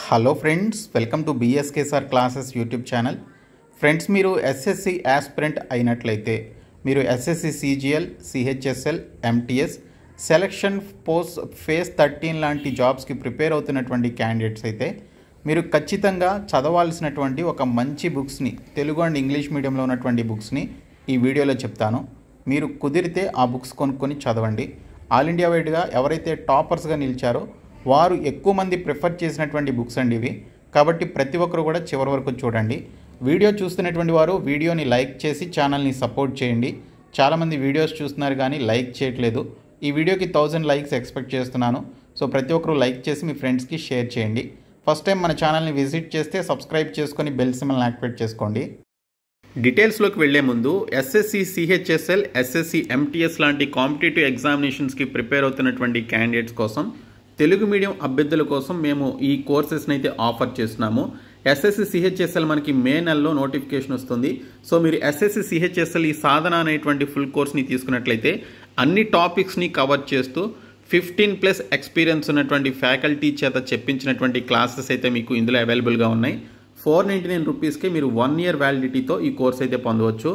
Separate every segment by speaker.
Speaker 1: Hello friends, welcome to BSK sir classes YouTube channel. Friends, మీరు SSC aspirant అయినట్లయితే మీరు SSC CGL, CHSL, MTS, selection post phase 13 లాంటి జాబ్స్కి prepare అవుతున్నటువంటి candidates అయితే మీరు ఖచ్చితంగా చదవాల్సినటువంటి ఒక మంచి బుక్స్ని, తెలుగు అండ్ ఇంగ్లీష్ మీడియంలో ఉన్నటువంటి బుక్స్ని ఈ వీడియోలో చెప్తాను. మీరు కుదిరితే ఆ బుక్స్ కొనుక్కొని చదవండి. ఆల్ ఇండియా వైడ్గా ఎవరైతే టాపర్స్గా నిలిచారో వారు ఎక్కువ మంది ప్రిఫర్ చేసినటువంటి బుక్స్ అండి ఇవి. కాబట్టి ప్రతి ఒక్కరు కూడా చివరి వరకు చూడండి. వీడియో చూస్తున్నటువంటి వారు వీడియోని లైక్ చేసి ఛానల్ని సపోర్ట్ చేయండి. చాలామంది వీడియోస్ చూస్తున్నారు కానీ లైక్ చేయట్లేదు. ఈ వీడియోకి 1000 లైక్స్ ఎక్స్పెక్ట్ చేస్తున్నాను. సో ప్రతి ఒక్కరు లైక్ చేసి మీ ఫ్రెండ్స్కి షేర్ చేయండి. ఫస్ట్ టైం మన ఛానల్ని విజిట్ చేస్తే సబ్స్క్రైబ్ చేసుకొని బెల్ సింబల్ని యాక్టివేట్ చేసుకోండి. డీటెయిల్స్లోకి వెళ్లే ముందు ఎస్ఎస్సి సిహెచ్ఎస్ఎల్, ఎస్ఎస్సి ఎంటీఎస్ లాంటి కాంపిటేటివ్ ఎగ్జామినేషన్స్కి ప్రిపేర్ అవుతున్నటువంటి క్యాండిడేట్స్ కోసం, తెలుగు మీడియం అభ్యర్థుల కోసం మేము ఈ కోర్సెస్ని అయితే ఆఫర్ చేస్తున్నాము. ఎస్ఎస్సి సిహెచ్ఎస్ఎల్ మనకి మే నెలలో నోటిఫికేషన్ వస్తుంది. సో మీరు ఎస్ఎస్సి సిహెచ్ఎస్ఎల్ ఈ సాధన అనేటువంటి ఫుల్ కోర్స్ని తీసుకున్నట్లయితే అన్ని టాపిక్స్ని కవర్ చేస్తూ 15+ ఎక్స్పీరియన్స్ ఉన్నటువంటి ఫ్యాకల్టీ చేత చెప్పించినటువంటి క్లాసెస్ అయితే మీకు ఇందులో అవైలబుల్గా ఉన్నాయి. 499 రూపీస్కి మీరు 1 ఇయర్ వ్యాలిడిటీతో ఈ కోర్స్ అయితే పొందవచ్చు.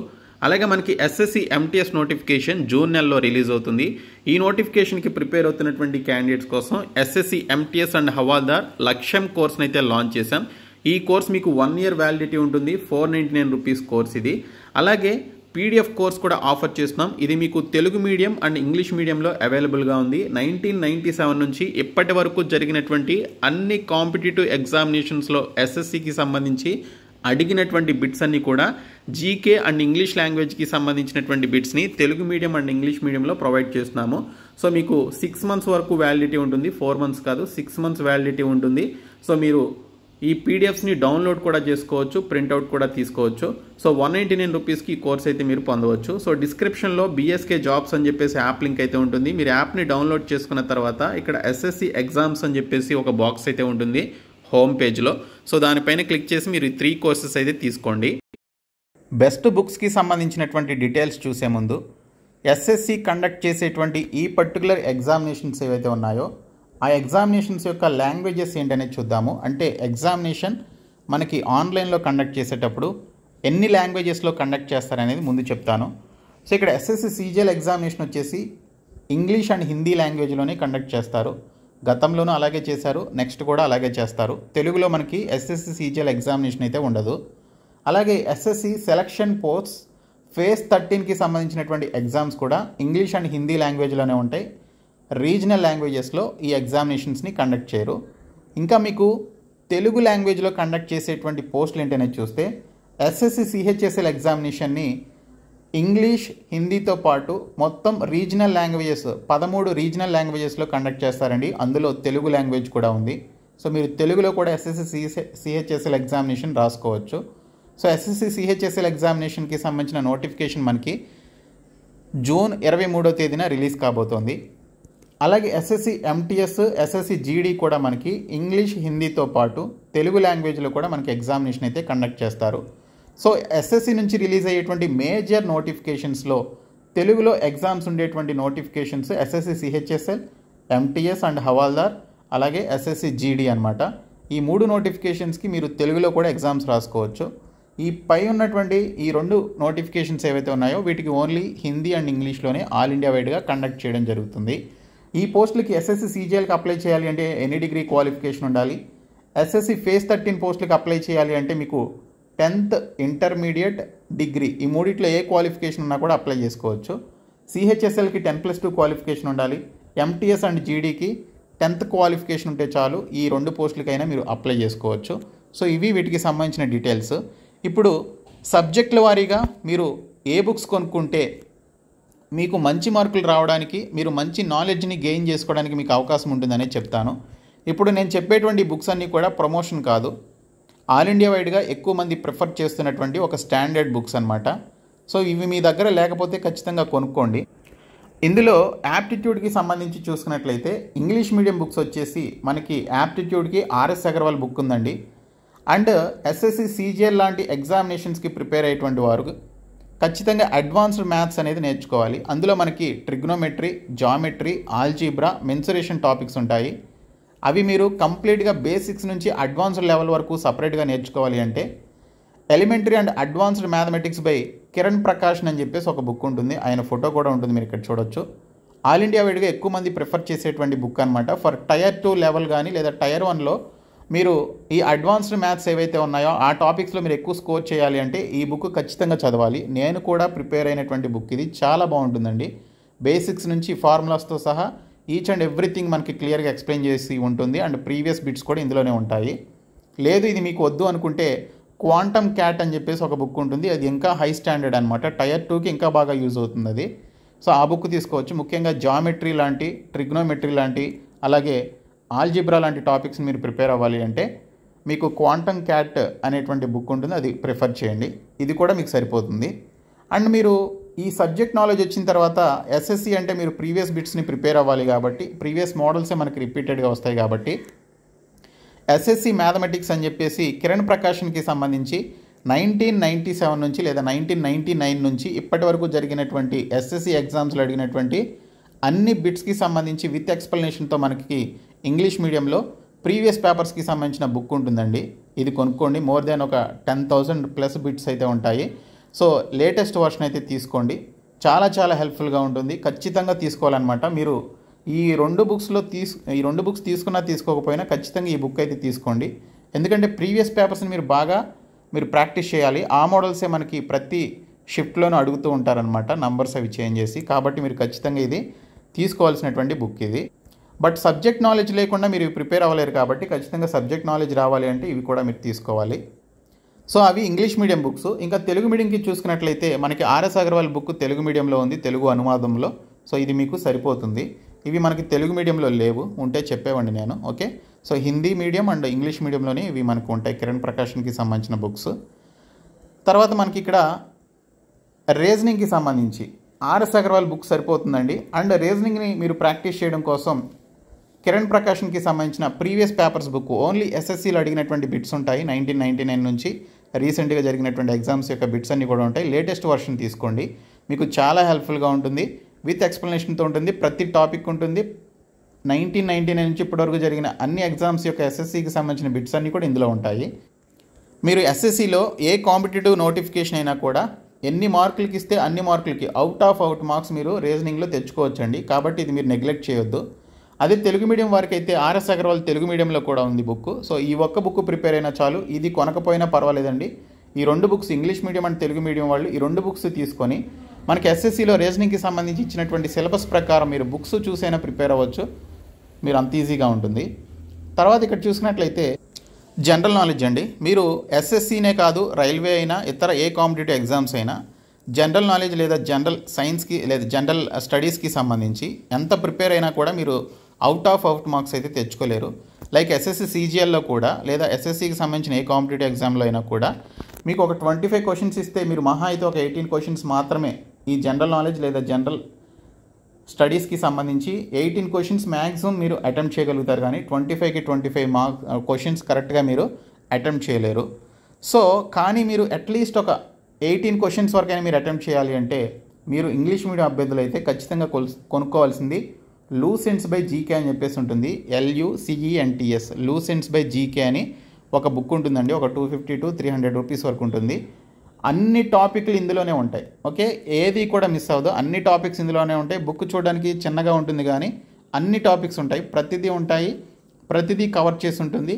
Speaker 1: అలాగే మనకి ఎస్ఎస్సి ఎంటీఎస్ నోటిఫికేషన్ జూన్ నెలలో రిలీజ్ అవుతుంది. ఈ నోటిఫికేషన్కి ప్రిపేర్ అవుతున్నటువంటి క్యాండిడేట్స్ కోసం ఎస్ఎస్సి ఎంటీఎస్ అండ్ హవాల్దార్ లక్ష్యం కోర్స్ని అయితే లాంచ్ చేశాం. ఈ కోర్స్ మీకు 1 ఇయర్ వ్యాలిడిటీ ఉంటుంది. 499 రూపీస్ కోర్స్ ఇది. అలాగే పీడిఎఫ్ కోర్స్ కూడా ఆఫర్ చేస్తున్నాం. ఇది మీకు తెలుగు మీడియం అండ్ ఇంగ్లీష్ మీడియంలో అవైలబుల్గా ఉంది. 1997 నుంచి ఇప్పటి వరకు జరిగినటువంటి అన్ని కాంపిటేటివ్ ఎగ్జామినేషన్స్లో ఎస్ఎస్సికి సంబంధించి అడిగినటువంటి బిట్స్ అన్ని కూడా జీకే అండ్ ఇంగ్లీష్ లాంగ్వేజ్కి సంబంధించినటువంటి బిట్స్ని తెలుగు మీడియం అండ్ ఇంగ్లీష్ మీడియంలో ప్రొవైడ్ చేస్తున్నాము. సో మీకు 6 మంత్స్ వరకు వ్యాలిడిటీ ఉంటుంది. 4 మంత్స్ కాదు, 6 మంత్స్ వ్యాలిడిటీ ఉంటుంది. సో మీరు ఈ పీడిఎఫ్స్ని డౌన్లోడ్ కూడా చేసుకోవచ్చు, ప్రింట్అవుట్ కూడా తీసుకోవచ్చు. సో 199 రూపీస్కి ఈ కోర్స్ అయితే మీరు పొందవచ్చు. సో డిస్క్రిప్షన్లో బిఎస్కే జాబ్స్ అని చెప్పేసి యాప్ లింక్ అయితే ఉంటుంది. మీరు యాప్ని డౌన్లోడ్ చేసుకున్న తర్వాత ఇక్కడ ఎస్ఎస్సి ఎగ్జామ్స్ అని చెప్పేసి ఒక బాక్స్ అయితే ఉంటుంది హోమ్ పేజ్లో. సో దానిపైన క్లిక్ చేసి మీరు 3 కోర్సెస్ అయితే తీసుకోండి. బెస్ట్ బుక్స్కి సంబంధించినటువంటి డీటెయిల్స్ చూసే ముందు ఎస్ఎస్సి కండక్ట్ చేసేటువంటి ఈ పర్టికులర్ ఎగ్జామినేషన్స్ ఏవైతే ఉన్నాయో ఆ ఎగ్జామినేషన్స్ యొక్క లాంగ్వేజెస్ ఏంటనేది చూద్దాము. అంటే ఎగ్జామినేషన్ మనకి ఆన్లైన్లో కండక్ట్ చేసేటప్పుడు ఎన్ని లాంగ్వేజెస్లో కండక్ట్ చేస్తారనేది ముందు చెప్తాను. సో ఇక్కడ ఎస్ఎస్సి సిజిఎల్ ఎగ్జామినేషన్ వచ్చేసి ఇంగ్లీష్ అండ్ హిందీ లాంగ్వేజ్లోనే కండక్ట్ చేస్తారు. గతంలోనూ అలాగే చేశారు, నెక్స్ట్ కూడా అలాగే చేస్తారు. తెలుగులో మనకి ఎస్ఎస్సి సిజిఎల్ ఎగ్జామినేషన్ అయితే ఉండదు. అలాగే ఎస్ఎస్సి సెలక్షన్ పోస్ట్ ఫేజ్ 13కి సంబంధించినటువంటి ఎగ్జామ్స్ కూడా ఇంగ్లీష్ అండ్ హిందీ లాంగ్వేజ్లోనే ఉంటాయి. రీజనల్ లాంగ్వేజెస్లో ఈ ఎగ్జామినేషన్స్ని కండక్ట్ చేయరు. ఇంకా మీకు తెలుగు లాంగ్వేజ్లో కండక్ట్ చేసేటువంటి పోస్టులు ఏంటనేది చూస్తే ఎస్ఎస్సి సిహెచ్ఎస్ఎల్ ఎగ్జామినేషన్ని ఇంగ్లీష్, హిందీతో పాటు మొత్తం రీజనల్ లాంగ్వేజెస్ 13 రీజనల్ లాంగ్వేజెస్లో కండక్ట్ చేస్తారండి. అందులో తెలుగు లాంగ్వేజ్ కూడా ఉంది. సో మీరు తెలుగులో కూడా ఎస్ఎస్సి సిహెచ్ఎస్ఎల్ ఎగ్జామినేషన్ రాసుకోవచ్చు. సో ఎస్ఎస్సి సిహెచ్ఎస్ఎల్ ఎగ్జామినేషన్కి సంబంధించిన నోటిఫికేషన్ మనకి జూన్ 23వ తేదీన రిలీజ్ కాబోతోంది. అలాగే ఎస్ఎస్సి ఎంటీఎస్, ఎస్ఎస్సి జీడీ కూడా మనకి ఇంగ్లీష్, హిందీతో పాటు తెలుగు లాంగ్వేజ్లో కూడా మనకి ఎగ్జామినేషన్ అయితే కండక్ట్ చేస్తారు. సో ఎస్ఎస్సి నుంచి రిలీజ్ అయ్యేటువంటి మేజర్ నోటిఫికేషన్స్లో తెలుగులో ఎగ్జామ్స్ ఉండేటువంటి notifications SSC CHSL, MTS and హవాల్దార్, అలాగే ఎస్ఎస్సి జీడీ అనమాట. ఈ 3 నోటిఫికేషన్స్కి మీరు తెలుగులో కూడా ఎగ్జామ్స్ రాసుకోవచ్చు. ఈ పై ఉన్నటువంటి ఈ 2 నోటిఫికేషన్స్ ఏవైతే ఉన్నాయో వీటికి ఓన్లీ హిందీ అండ్ ఇంగ్లీష్లోనే ఆల్ ఇండియా వైడ్గా కండక్ట్ చేయడం జరుగుతుంది. ఈ పోస్టులకి ఎస్ఎస్సి సిజిఎల్కి అప్లై చేయాలి అంటే ఎనీ డిగ్రీ క్వాలిఫికేషన్ ఉండాలి. ఎస్ఎస్సి ఫేజ్ 13 పోస్టులకి అప్లై చేయాలి అంటే మీకు 10th ఇంటర్మీడియట్, డిగ్రీ ఈ మూడిట్లో ఏ క్వాలిఫికేషన్ ఉన్నా కూడా అప్లై చేసుకోవచ్చు. సిహెచ్ఎస్ఎల్కి 10+2 క్వాలిఫికేషన్ ఉండాలి. ఎంటీఎస్ అండ్ జీడీకి 10th క్వాలిఫికేషన్ ఉంటే చాలు. ఈ 2 పోస్టులకైనా మీరు అప్లై చేసుకోవచ్చు. సో ఇవి వీటికి సంబంధించిన డీటెయిల్స్. ఇప్పుడు సబ్జెక్టుల వారీగా మీరు ఏ బుక్స్ కొనుక్కుంటే మీకు మంచి మార్కులు రావడానికి, మీరు మంచి నాలెడ్జ్ని గెయిన్ చేసుకోవడానికి మీకు అవకాశం ఉంటుందనే చెప్తాను. ఇప్పుడు నేను చెప్పేటువంటి బుక్స్ అన్నీ కూడా ప్రమోషన్ కాదు, ఆల్ ఇండియా వైడ్గా ఎక్కువ మంది ప్రిఫర్ చేస్తున్నటువంటి ఒక స్టాండర్డ్ బుక్స్ అనమాట. సో ఇవి మీ దగ్గర లేకపోతే ఖచ్చితంగా కొనుక్కోండి. ఇందులో యాప్టిట్యూడ్కి సంబంధించి చూసుకున్నట్లయితే ఇంగ్లీష్ మీడియం బుక్స్ వచ్చేసి మనకి యాప్టిట్యూడ్కి ఆర్ఎస్ అగర్వాల్ బుక్ ఉందండి. అండ్ ఎస్ఎస్సి సిజిఎల్ లాంటి ఎగ్జామినేషన్స్కి ప్రిపేర్ అయ్యేటువంటి వారు ఖచ్చితంగా అడ్వాన్స్డ్ మ్యాథ్స్ అనేది నేర్చుకోవాలి. అందులో మనకి trigonometry, geometry, algebra, mensuration topics ఉంటాయి. అవి మీరు కంప్లీట్గా బేసిక్స్ నుంచి అడ్వాన్స్డ్ లెవెల్ వరకు సపరేట్గా నేర్చుకోవాలి అంటే elementary and advanced mathematics by Kiran Prakash అని చెప్పేసి ఒక బుక్ ఉంటుంది. ఆయన ఫోటో కూడా ఉంటుంది, మీరు ఇక్కడ చూడొచ్చు. ఆల్ ఇండియా వైడ్గా ఎక్కువ మంది ప్రిఫర్ చేసేటువంటి బుక్ అనమాట. ఫర్ టైర్ 2 లెవెల్ కానీ లేదా టైర్ 1లో మీరు ఈ అడ్వాన్స్డ్ మ్యాథ్స్ ఏవైతే ఉన్నాయో ఆ టాపిక్స్లో మీరు ఎక్కువ స్కోర్ చేయాలి అంటే ఈ బుక్ ఖచ్చితంగా చదవాలి. నేను కూడా ప్రిపేర్ అయినటువంటి బుక్ ఇది. చాలా బాగుంటుందండి. బేసిక్స్ నుంచి ఫార్ములాస్తో సహా ఈచ్ అండ్ ఎవ్రీథింగ్ మనకి క్లియర్గా ఎక్స్ప్లెయిన్ చేసి ఉంటుంది. అండ్ ప్రీవియస్ బిట్స్ కూడా ఇందులోనే ఉంటాయి. లేదు ఇది మీకు వద్దు అనుకుంటే క్వాంటమ్ క్యాట్ అని చెప్పేసి ఒక బుక్ ఉంటుంది. అది ఇంకా హై స్టాండర్డ్ అనమాట. టైర్ 2కి ఇంకా బాగా యూజ్ అవుతుంది అది. సో ఆ బుక్ తీసుకోవచ్చు. ముఖ్యంగా జామెట్రీ లాంటి, ట్రిగ్నోమెట్రీ లాంటి, అలాగే ఆల్జిబ్రా లాంటి టాపిక్స్ మీరు ప్రిపేర్ అవ్వాలి అంటే మీకు క్వాంటమ్ క్యాట్ అనేటువంటి బుక్ ఉంటుంది, అది ప్రిఫర్ చేయండి. ఇది కూడా మీకు సరిపోతుంది. అండ్ మీరు ఈ సబ్జెక్ట్ నాలెడ్జ్ వచ్చిన తర్వాత ఎస్ఎస్సి అంటే మీరు ప్రీవియస్ బిట్స్ని ప్రిపేర్ అవ్వాలి కాబట్టి ప్రీవియస్ మోడల్సే మనకి రిపీటెడ్గా వస్తాయి కాబట్టి ఎస్ఎస్సి మ్యాథమెటిక్స్ అని చెప్పేసి కిరణ్ ప్రకాష్కి సంబంధించి 1997 నుంచి లేదా 1999 నుంచి ఇప్పటి వరకు జరిగినటువంటి ఎస్ఎస్సి ఎగ్జామ్స్లో అడిగినటువంటి అన్ని బిట్స్కి సంబంధించి విత్ ఎక్స్ప్లెనేషన్తో మనకి ఇంగ్లీష్ మీడియంలో ప్రీవియస్ పేపర్స్కి సంబంధించిన బుక్ ఉంటుందండి. ఇది కొనుక్కోండి. మోర్ దెన్ ఒక 10,000+ బిట్స్ అయితే ఉంటాయి. సో లేటెస్ట్ వర్షన్ అయితే తీసుకోండి. చాలా చాలా హెల్ప్ఫుల్గా ఉంటుంది. ఖచ్చితంగా తీసుకోవాలన్నమాట. మీరు ఈ రెండు బుక్స్ తీసుకున్నా తీసుకోకపోయినా ఖచ్చితంగా ఈ బుక్ అయితే తీసుకోండి. ఎందుకంటే ప్రీవియస్ పేపర్స్ని మీరు ప్రాక్టీస్ చేయాలి. ఆ మోడల్సే మనకి ప్రతి షిఫ్ట్లోనూ అడుగుతూ ఉంటారనమాట, నంబర్స్ అవి చేంజ్ చేసి. కాబట్టి మీరు ఖచ్చితంగా ఇది తీసుకోవాల్సినటువంటి బుక్ ఇది. బట్ సబ్జెక్ట్ నాలెడ్జ్ లేకుండా మీరు ప్రిపేర్ అవ్వలేరు కాబట్టి ఖచ్చితంగా సబ్జెక్ట్ నాలెడ్జ్ రావాలి అంటే ఇవి కూడా మీరు తీసుకోవాలి. సో అవి ఇంగ్లీష్ మీడియం బుక్స్. ఇంకా తెలుగు మీడియంకి చూసుకున్నట్లయితే మనకి ఆర్ఎస్ అగర్వాల్ బుక్ తెలుగు మీడియంలో ఉంది, తెలుగు అనువాదంలో. సో ఇది మీకు సరిపోతుంది. ఇవి మనకి తెలుగు మీడియంలో లేవు, ఉంటే చెప్పేవండి నేను. Okay, so Hindi medium and English మీడియంలోనే ఇవి మనకు ఉంటాయి, కిరణ్ ప్రకాష్కి సంబంధించిన బుక్స్. తర్వాత మనకి ఇక్కడ రీజనింగ్కి సంబంధించి ఆర్ఎస్ అగర్వాల్ బుక్ సరిపోతుందండి. అండ్ రీజనింగ్ని మీరు ప్రాక్టీస్ చేయడం కోసం కిరణ్ ప్రకాష్కి సంబంధించిన ప్రీవియస్ పేపర్స్ బుక్ ఓన్లీ ఎస్ఎస్సీలో అడిగినటువంటి బిట్స్ ఉంటాయి. 1999 నుంచి రీసెంట్గా జరిగినటువంటి ఎగ్జామ్స్ యొక్క బిట్స్ అన్నీ కూడా ఉంటాయి. లేటెస్ట్ వర్షన్ తీసుకోండి, మీకు చాలా హెల్ప్ఫుల్గా ఉంటుంది. విత్ ఎక్స్ప్లెనేషన్తో ఉంటుంది, ప్రతి టాపిక్ ఉంటుంది. 1999 నుంచి ఇప్పటివరకు జరిగిన అన్ని ఎగ్జామ్స్ యొక్క ఎస్ఎస్సికి సంబంధించిన బిట్స్ అన్నీ కూడా ఇందులో ఉంటాయి. మీరు ఎస్ఎస్సిలో ఏ కాంపిటేటివ్ నోటిఫికేషన్ అయినా కూడా ఎన్ని మార్కులకి ఇస్తే అన్ని మార్కులకి అవుట్ మార్క్స్ మీరు రీజనింగ్లో తెచ్చుకోవచ్చండి. కాబట్టి ఇది మీరు నెగ్లెక్ట్ చేయొద్దు. అదే తెలుగు మీడియం వారికి అయితే ఆర్ఎస్ అగర్వాల్ తెలుగు మీడియంలో కూడా ఉంది బుక్. సో ఈ ఒక్క బుక్ ప్రిపేర్ అయినా చాలు. ఇది కొనకపోయినా పర్వాలేదండి. ఈ రెండు books English medium and Telugu medium వాళ్ళు ఈ రెండు బుక్స్ తీసుకొని మనకి ఎస్ఎస్సిలో రీజనింగ్కి సంబంధించి ఇచ్చినటువంటి సిలబస్ ప్రకారం మీరు బుక్స్ చూసైనా ప్రిపేర్ అవ్వచ్చు. మీరు అంత ఈజీగా ఉంటుంది. తర్వాత ఇక్కడ చూసినట్లయితే జనరల్ నాలెడ్జ్ అండి. మీరు ఎస్ఎస్సినే కాదు, రైల్వే అయినా ఇతర ఏ కాంపిటేటివ్ ఎగ్జామ్స్ అయినా జనరల్ నాలెడ్జ్ లేదా జనరల్ సైన్స్కి లేదా జనరల్ స్టడీస్కి సంబంధించి ఎంత ప్రిపేర్ అయినా కూడా మీరు అవుట్ మార్క్స్ అయితే తెచ్చుకోలేరు. లైక్ ఎస్ఎస్సి సిజిఎల్లో కూడా లేదా ఎస్ఎస్సికి సంబంధించిన ఏ కాంపిటేటివ్ ఎగ్జామ్లో అయినా కూడా మీకు ఒక 25 క్వశ్చన్స్ ఇస్తే మీరు మహా అయితే ఒక 18 క్వశ్చన్స్ మాత్రమే ఈ జనరల్ నాలెడ్జ్ లేదా జనరల్ స్టడీస్కి సంబంధించి 18 క్వశ్చన్స్ మ్యాక్సిమం మీరు అటెంప్ట్ చేయగలుగుతారు. కానీ 25కి 25 క్వశ్చన్స్ కరెక్ట్గా మీరు అటెంప్ట్ చేయలేరు. సో కానీ మీరు అట్లీస్ట్ ఒక 18 క్వశ్చన్స్ వరకైనా మీరు అటెంప్ట్ చేయాలి అంటే మీరు ఇంగ్లీష్ మీడియం అభ్యర్థులు అయితే ఖచ్చితంగా కొనుక్కోవాల్సింది లూసెంట్స్ బై జీకే అని చెప్పేసి ఉంటుంది. LUCENTS లూసెంట్స్ బై జీకే అని ఒక బుక్ ఉంటుందండి. ఒక 250 to 300 రూపీస్ వరకు ఉంటుంది. అన్ని టాపిక్లు ఇందులోనే ఉంటాయి. ఓకే, ఏది కూడా మిస్ అవ్వదు. అన్ని టాపిక్స్ ఇందులోనే ఉంటాయి. బుక్ చూడడానికి చిన్నగా ఉంటుంది కానీ అన్ని టాపిక్స్ ఉంటాయి, ప్రతిదీ ఉంటాయి, ప్రతిదీ కవర్ చేసి ఉంటుంది.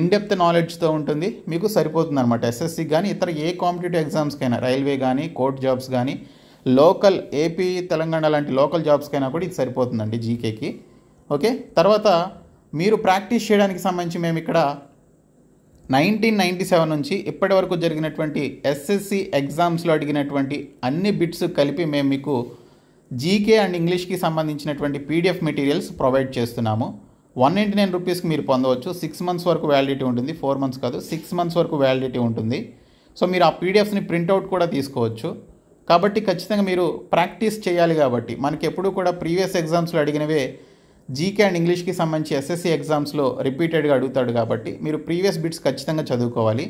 Speaker 1: ఇన్డెప్త్ నాలెడ్జ్తో ఉంటుంది. మీకు సరిపోతుంది అనమాట. ఎస్ఎస్సికి కానీ ఇతర ఏ కాంపిటేటివ్ ఎగ్జామ్స్కైనా, రైల్వే కానీ కోర్ట్ జాబ్స్ కానీ లోకల్ ఏపీ తెలంగాణ లాంటి లోకల్ జాబ్స్కైనా కూడా ఇది సరిపోతుందండి జీకేకి. ఓకే, తర్వాత మీరు ప్రాక్టీస్ చేయడానికి సంబంధించి మేము ఇక్కడ 1997 నుంచి ఇప్పటి వరకు జరిగినటువంటి ఎస్ఎస్సి ఎగ్జామ్స్లో అడిగినటువంటి అన్ని బిట్స్ కలిపి మేము మీకు జీకే అండ్ ఇంగ్లీష్కి సంబంధించినటువంటి పీడిఎఫ్ మెటీరియల్స్ ప్రొవైడ్ చేస్తున్నాము. 199 రూపీస్కి మీరు పొందవచ్చు. 6 months వరకు వ్యాలిడిటీ ఉంటుంది. 4 months కాదు, 6 months వరకు వ్యాలిడిటీ ఉంటుంది. సో మీరు ఆ పీడిఎఫ్స్ని ప్రింట్అవుట్ కూడా తీసుకోవచ్చు. కాబట్టి ఖచ్చితంగా మీరు ప్రాక్టీస్ చేయాలి. కాబట్టి మనకి ఎప్పుడు కూడా ప్రీవియస్ ఎగ్జామ్స్లో అడిగినవే జీకే అండ్ ఇంగ్లీష్కి సంబంధించి ఎస్ఎస్సి ఎగ్జామ్స్లో రిపీటెడ్గా అడుగుతాడు. కాబట్టి మీరు ప్రీవియస్ బిట్స్ ఖచ్చితంగా చదువుకోవాలి.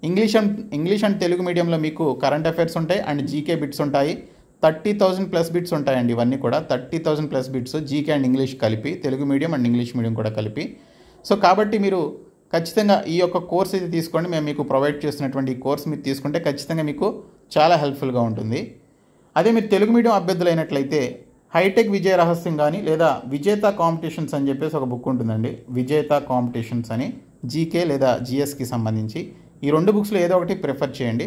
Speaker 1: ఇంగ్లీష్ అండ్ తెలుగు మీడియంలో మీకు కరెంట్ అఫైర్స్ ఉంటాయి అండ్ జీకే బిట్స్ ఉంటాయి. 30,000+ బిట్స్ ఉంటాయండి. ఇవన్నీ కూడా 30,000+ బిట్స్ జీకే అండ్ ఇంగ్లీష్ కలిపి, Telugu medium and English medium కూడా కలిపి. సో కాబట్టి మీరు ఖచ్చితంగా ఈ యొక్క కోర్స్ అయితే తీసుకోండి. మేము మీకు ప్రొవైడ్ చేస్తున్నటువంటి ఈ కోర్స్ మీరు తీసుకుంటే ఖచ్చితంగా మీకు చాలా హెల్ప్ఫుల్గా ఉంటుంది. అదే మీరు తెలుగు మీడియం అభ్యర్థులైనట్లయితే హైటెక్ విజయ రహస్యం కానీ లేదా విజేత కాంపిటీషన్స్ అని చెప్పేసి ఒక బుక్ ఉంటుందండి. విజేత కాంపిటీషన్స్ అని జీకే లేదా జిఎస్కి సంబంధించి ఈ 2 బుక్స్లో ఏదో ఒకటి ప్రిఫర్ చేయండి.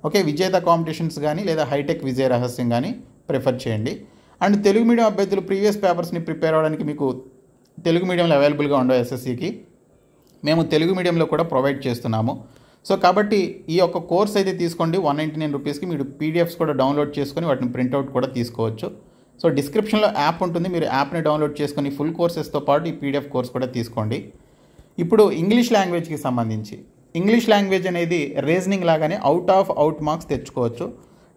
Speaker 1: ఓకే, విజేత కాంపిటీషన్స్ కానీ లేదా హైటెక్ విజయ రహస్యం కానీ ప్రిఫర్ చేయండి. అండ్ తెలుగు మీడియం అభ్యర్థులు ప్రీవియస్ పేపర్స్ని ప్రిపేర్ అవ్వడానికి మీకు తెలుగు మీడియంలో అవైలబుల్గా ఉండవు. ఎస్ఎస్సికి మేము తెలుగు మీడియంలో కూడా ప్రొవైడ్ చేస్తున్నాము. సో కాబట్టి ఈ యొక్క కోర్స్ అయితే తీసుకోండి. 199 రూపీస్కి మీరు పీడిఎఫ్స్ కూడా డౌన్లోడ్ చేసుకొని వాటిని ప్రింట్అవుట్ కూడా తీసుకోవచ్చు. సో డిస్క్రిప్షన్లో యాప్ ఉంటుంది, మీరు యాప్ని డౌన్లోడ్ చేసుకొని ఫుల్ కోర్సెస్తో పాటు ఈ పీడిఎఫ్ కోర్స్ కూడా తీసుకోండి. ఇప్పుడు ఇంగ్లీష్ లాంగ్వేజ్కి సంబంధించి ఇంగ్లీష్ లాంగ్వేజ్ అనేది రీజనింగ్ లాగానే అవుట్ మార్క్స్ తెచ్చుకోవచ్చు.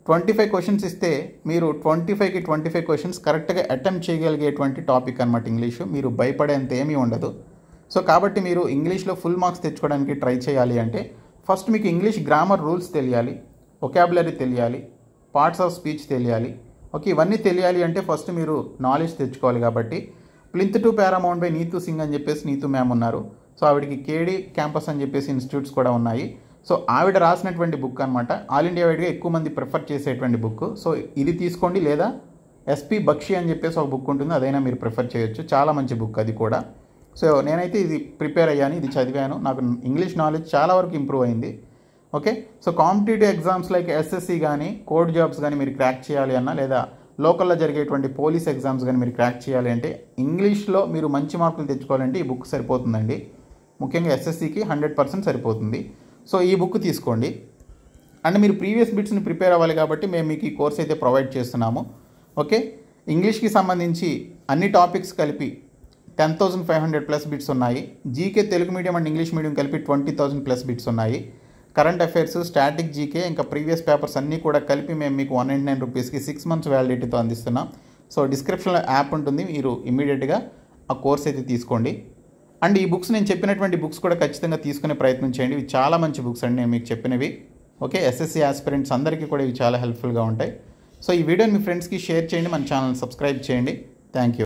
Speaker 1: 25 క్వశ్చన్స్ ఇస్తే మీరు 25కి 25 క్వశ్చన్స్ కరెక్ట్గా అటెంప్ట్ చేయగలిగేటువంటి టాపిక్ అనమాట ఇంగ్లీషు. మీరు భయపడేంత ఏమీ ఉండదు. సో కాబట్టి మీరు ఇంగ్లీష్లో ఫుల్ మార్క్స్ తెచ్చుకోవడానికి ట్రై చేయాలి అంటే ఫస్ట్ మీకు ఇంగ్లీష్ గ్రామర్ రూల్స్ తెలియాలి, వొకాబులరీ తెలియాలి, పార్ట్స్ ఆఫ్ స్పీచ్ తెలియాలి. ఓకే, ఇవన్నీ తెలియాలి అంటే ఫస్ట్ మీరు నాలెడ్జ్ తెచ్చుకోవాలి. కాబట్టి Plinth to Paramount by Neetu Singh అని చెప్పేసి నీతూ మ్యామ్ ఉన్నారు. సో ఆవిడకి కేడీ క్యాంపస్ అని చెప్పేసి ఇన్స్టిట్యూట్స్ కూడా ఉన్నాయి. సో ఆవిడ రాసినటువంటి బుక్ అనమాట. ఆల్ ఇండియా వైడ్గా ఎక్కువ మంది ప్రిఫర్ చేసేటువంటి బుక్. సో ఇది తీసుకోండి, లేదా ఎస్పి బక్షి అని చెప్పేసి ఒక బుక్ ఉంటుంది, అదైనా మీరు ప్రిఫర్ చేయొచ్చు. చాలా మంచి బుక్ అది కూడా. సో నేనైతే ఇది ప్రిపేర్ అయ్యాను, ఇది చదివాను, నాకు ఇంగ్లీష్ నాలెడ్జ్ చాలా వరకు ఇంప్రూవ్ అయింది. Okay, so competitive exams like SSC కానీ కోడ్ జాబ్స్ కానీ మీరు క్రాక్ చేయాలి అన్నా, లేదా లోకల్లో జరిగేటువంటి పోలీస్ ఎగ్జామ్స్ కానీ మీరు క్రాక్ చేయాలి అంటే ఇంగ్లీష్లో మీరు మంచి మార్కులు తెచ్చుకోవాలంటే ఈ బుక్ సరిపోతుందండి. ముఖ్యంగా ఎస్ఎస్సికి 100% సరిపోతుంది. సో ఈ బుక్ తీసుకోండి. అండ్ మీరు ప్రీవియస్ బిట్స్ని ప్రిపేర్ అవ్వాలి కాబట్టి మేము మీకు ఈ కోర్స్ అయితే ప్రొవైడ్ చేస్తున్నాము. ఓకే, ఇంగ్లీష్కి సంబంధించి అన్ని టాపిక్స్ కలిపి 10,500+ బిట్స్ ఉన్నాయి. GK Telugu medium and English medium కలిపి 20,000+ బిట్స్ ఉన్నాయి. కరెంట్ అఫైర్స్, స్టాటిక్ జీకే, ఇంకా ప్రీవియస్ పేపర్స్ అన్నీ కూడా కలిపి మేము మీకు 199 రూపీస్కి 6 months వ్యాలిడిటీతో అందిస్తున్నాం. సో డిస్క్రిప్షన్లో యాప్ ఉంటుంది, మీరు ఇమీడియట్గా ఆ కోర్స్ అయితే తీసుకోండి. అండ్ ఈ బుక్స్ నేను చెప్పినటువంటి బుక్స్ కూడా ఖచ్చితంగా తీసుకునే ప్రయత్నం చేయండి. ఇవి చాలా మంచి బుక్స్ అండి నేను మీకు చెప్పినవి. ఓకే, ఎస్ఎస్సి ఆస్పిరెంట్స్ అందరికీ కూడా ఇవి చాలా హెల్ప్ఫుల్గా ఉంటాయి. సో ఈ వీడియోని మీ ఫ్రెండ్స్కి షేర్ చేయండి, మన ఛానల్ సబ్స్క్రైబ్ చేయండి. Thank you.